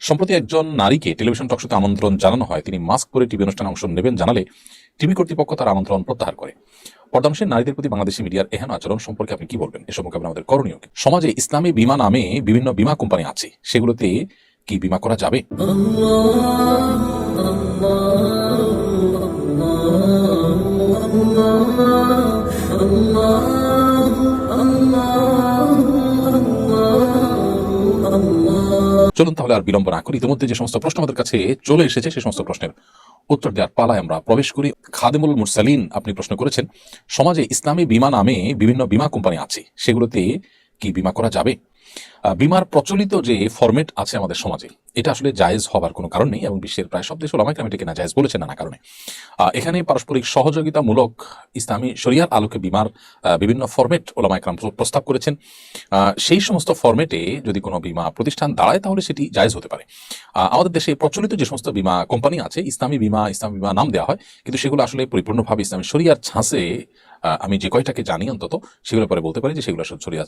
সম্প্রতি একজন নারীকে টেলিভিশন টকশোতে আমন্ত্রণ জানানো হয়। তিনি মাস্ক পরে টিভি অনুষ্ঠানে অংশ নেবেন জানালে টিভি কর্তৃপক্ষ তার আমন্ত্রণ প্রত্যাহার করে। পর্দানসীন নারীদের প্রতি বাংলাদেশি মিডিয়ার এহেন আচরণ সম্পর্কে আপনি কি বলবেন? এসব মোকাবেলা আমাদের করণীয় কি? সমাজে ইসলামী বীমা নামে বিভিন্ন বীমা কোম্পানি আছে, সেগুলোতে কি বীমা করা যাবে? চলুন তাহলে আর বিলম্ব না করি, ইতিমধ্যে যে সমস্ত প্রশ্ন আমাদের কাছে চলে এসেছে সেই সমস্ত প্রশ্নের উত্তর দেওয়ার পালায় আমরা প্রবেশ করি। খাদেমুল মুরসালিন আপনি প্রশ্ন করেছেন, সমাজে ইসলামী বীমা নামে বিভিন্ন বীমা কোম্পানি আছে, সেগুলোতে কি বীমা করা যাবে? বীমার প্রচলিত যে ফরম্যাট আছে আমাদের সমাজে, এটা আসলে জায়েজ হবার কোনো কারণ নেই এবং বিশ্বের প্রায় সব দেশ ওলামায়ে কেরাম এটাকে না জায়েজ বলেছে নানা কারণে। এখানে পারস্পরিক সহযোগিতামূলক ইসলামী শরিয়ার আলোকে বীমার বিভিন্ন ফরম্যাট ওলামায়ে কেরাম প্রস্তাব করেছেন। সেই সমস্ত ফরম্যাটে যদি কোনো বীমা প্রতিষ্ঠান দাঁড়ায় তাহলে সেটি জায়েজ হতে পারে। আমাদের দেশে প্রচলিত যে সমস্ত বীমা কোম্পানি আছে, ইসলামী বীমা নাম দেওয়া হয়, কিন্তু সেগুলো আসলে পরিপূর্ণভাবে ইসলামী শরিয়ার ছাঁচে, আমি যে কয়টাকে জানি অন্তত সেগুলো পরে বলতে পারি যে সেগুলো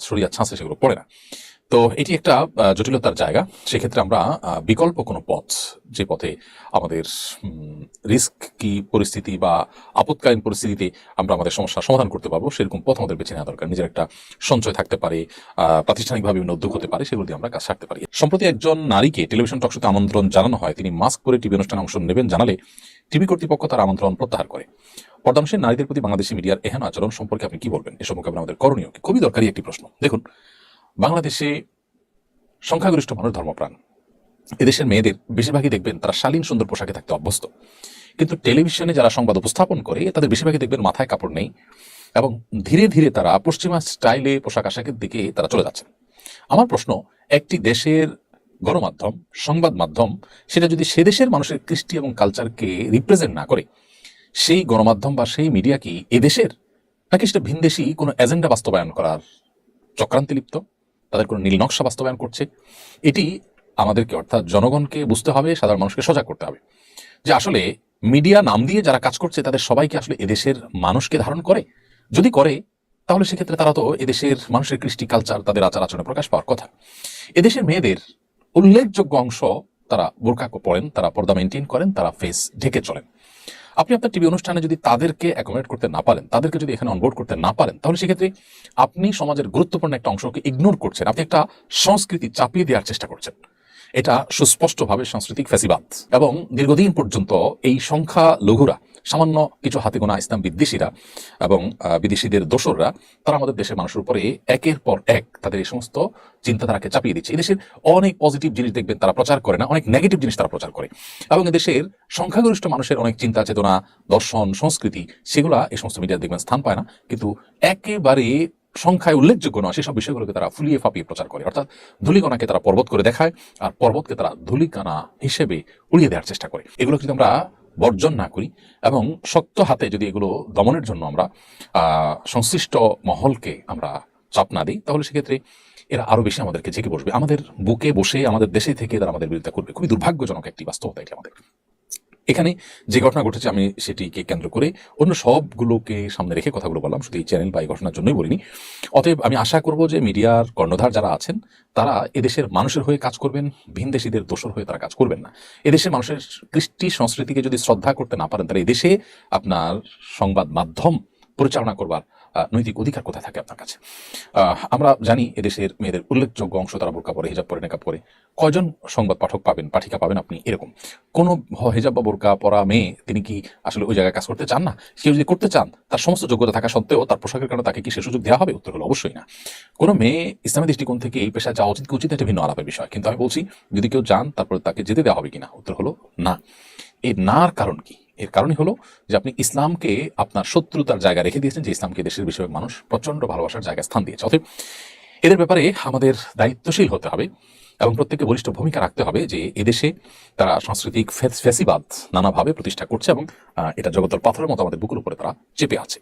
শরিয়ার ছাঁচে সেগুলো পড়ে না। তো এটি একটা জটিলতার জায়গা। সেক্ষেত্রে আমরা বিকল্প কোনো পথ, যে পথে আমাদের রিস্ক কি পরিস্থিতি বা আপৎকালীন পরিস্থিতিতে আমরা আমাদের সমস্যার সমাধান করতে পারবো, সেরকম পথ আমাদের বেছে নেওয়া দরকার। নিজের একটা সঞ্চয় থাকতে পারে, প্রাতিষ্ঠানিকভাবে বিভিন্ন উদ্যোগ হতে পারে, সেগুলো দিয়ে আমরা কাজ সারতে পারি। সম্প্রতি একজন নারীকে টেলিভিশন টকশোতে আমন্ত্রণ জানানো হয়। তিনি মাস্ক পরে টিভি অনুষ্ঠানে অংশ নেবেন জানালে টিভি কর্তৃপক্ষ তার আমন্ত্রণ প্রত্যাহার করে। পর্দানসীন নারীদের প্রতি বাংলাদেশি মিডিয়ার এহেন আচরণ সম্পর্কে আপনি কি বলবেন? এসব মোকাবেলা আমাদের করণীয় কি? খুবই দরকারি একটি প্রশ্ন। দেখুন, বাংলাদেশে সংখ্যাগরিষ্ঠ মানুষ ধর্মপ্রাণ। এদেশের মেয়েদের বেশিরভাগই দেখবেন তারা শালীন সুন্দর পোশাকে থাকতে অভ্যস্ত, কিন্তু টেলিভিশনে যারা সংবাদ উপস্থাপন করে তাদের বেশিরভাগই দেখবেন মাথায় কাপড় নেই এবং ধীরে ধীরে তারা পশ্চিমা স্টাইলে পোশাক আশাকের দিকে তারা চলে যাচ্ছেন। আমার প্রশ্ন, একটি দেশের গণমাধ্যম, সংবাদ মাধ্যম, সেটা যদি সে দেশের মানুষের কৃষ্টি এবং কালচারকে রিপ্রেজেন্ট না করে, সেই গণমাধ্যম বা সেই মিডিয়া কি এদেশের, নাকি সেটা ভিনদেশী কোনো এজেন্ডা বাস্তবায়ন করার চক্রান্তে লিপ্ত, তাদের কোনো নীল নকশা বাস্তবায়ন করছে? এটি আমাদেরকে, অর্থাৎ জনগণকে বুঝতে হবে, সাধারণ মানুষকে সজাগ করতে হবে যে আসলে মিডিয়া নাম দিয়ে যারা কাজ করছে তাদের সবাইকে আসলে এদেশের মানুষকে ধারণ করে। যদি করে তাহলে সেক্ষেত্রে তারা তো এদেশের মানুষের কৃষ্টি কালচার, তাদের আচার আচরণে প্রকাশ পাওয়ার কথা। এদেশের মেয়েদের উল্লেখযোগ্য অংশ তারা বোরকা পরেন, তারা পর্দা মেনটেন করেন, তারা ফেস ঢেকে চলেন। আপনি আপনার টিভি অনুষ্ঠানে যদি তাদেরকে অ্যাকোমোডেট করতে না পারেন, তাদেরকে যদি এখানে অনবোর্ড করতে না পারেন, তাহলে সেক্ষেত্রে আপনি সমাজের গুরুত্বপূর্ণ একটা অংশকে ইগনোর করছেন। আপনি একটা সংস্কৃতি চাপিয়ে দেওয়ার চেষ্টা করছেন। এটা সুস্পষ্টভাবে সাংস্কৃতিক ফ্যাসিবাদ। এবং দীর্ঘদিন পর্যন্ত এই সংখ্যা লঘুরা, সামান্য কিছু হাতে গোনা ইসলাম বিদ্বেষীরা এবং বিদেশিদের দোসররা, তারা আমাদের দেশের মানুষের উপরে একের পর এক তাদের এই সমস্ত চিন্তাধারাকে চাপিয়ে দিচ্ছে। এদেশের অনেক পজিটিভ জিনিস দেখবেন তারা প্রচার করে না, অনেক নেগেটিভ জিনিস তারা প্রচার করে। এবং এদেশের সংখ্যাগরিষ্ঠ মানুষের অনেক চিন্তা চেতনা, দর্শন, সংস্কৃতি, সেগুলা এই সমস্ত মিডিয়া দেখবেন স্থান পায় না। কিন্তু একেবারে সংখ্যায় উল্লেখযোগ্য নয় সেসব বিষয়গুলোকে তারা ফুলিয়ে ফাঁপিয়ে প্রচার করে। অর্থাৎ ধূলিকণাকে তারা পর্বত করে দেখায় আর পর্বতকে তারা ধূলিকণা হিসেবে উড়িয়ে দেওয়ার চেষ্টা করে। এগুলো যদি আমরা বর্জন না করি এবং শক্ত হাতে যদি এগুলো দমনের জন্য আমরা সংশ্লিষ্ট মহলকে আমরা চাপ না দিই, তাহলে সেক্ষেত্রে এরা আরো বেশি আমাদেরকে জেগে বসবে, আমাদের বুকে বসে আমাদের দেশে থেকে তারা আমাদের বিরোধিতা করবে। খুবই দুর্ভাগ্যজনক একটি বাস্তবতা এটি আমাদের। এখানে যে ঘটনা ঘটেছে আমি সেটিকে কেন্দ্র করে অন্য সবগুলোকে সামনে রেখে কথাগুলো বললাম, শুধু এই চ্যানেল বা এই ঘটনার জন্যই বলিনি। অতএব আমি আশা করব যে মিডিয়ার কর্ণধার যারা আছেন তারা এদেশের মানুষের হয়ে কাজ করবেন, ভিনদেশীদের দোসর হয়ে তারা কাজ করবেন না। এদেশের মানুষের কৃষ্টি সংস্কৃতিকে যদি শ্রদ্ধা করতে না পারেন, তাহলে এদেশে আপনার সংবাদ মাধ্যম পরিচালনা করবার নৈতিক অধিকার কোথায় থাকে আপনার কাছে? আমরা জানি এদেশের মেয়েদের উল্লেখযোগ্য অংশ তারা বোরকা পরে, হিজাব পরে, নেকাব পরে। কয়জন সংবাদ পাঠক পাবেন, পাঠিকা পাবেন আপনি এরকম কোন হিজাব বা বোরকা পরা মেয়ে তিনি কি আসলে ওই জায়গায় কাজ করতে চান না? কেউ যদি করতে চান, তার সমস্ত যোগ্যতা থাকা সত্ত্বেও তার পোশাকের কারণে তাকে কি সে সুযোগ দেওয়া হবে? উত্তর হলো অবশ্যই না। কোনো মেয়ে ইসলামী দৃষ্টিকোণ থেকে এই পেশায় যাওয়া উচিত একটা ভিন্ন আলাপের বিষয়, কিন্তু আমি বলছি যদি কেউ যান তারপরে তাকে যেতে দেওয়া হবে কিনা? উত্তর হলো না। এই নার কারণ কি? এর কারণই হলো যে আপনি ইসলামকে আপনার শত্রুতার জায়গায় রেখে দিয়েছেন, যে ইসলামকে দেশের বেশিরভাগ মানুষ প্রচন্ড ভালোবাসার জায়গায় স্থান দিয়েছে। অতএব এদের ব্যাপারে আমাদের দায়িত্বশীল হতে হবে এবং প্রত্যেককে বলিষ্ঠ ভূমিকা রাখতে হবে যে এদেশে তারা সাংস্কৃতিক ফ্যাসিবাদ নানাভাবে প্রতিষ্ঠা করছে এবং এটা জগতের পাথরের মতো আমাদের বুকের উপরে তারা চেপে আছে।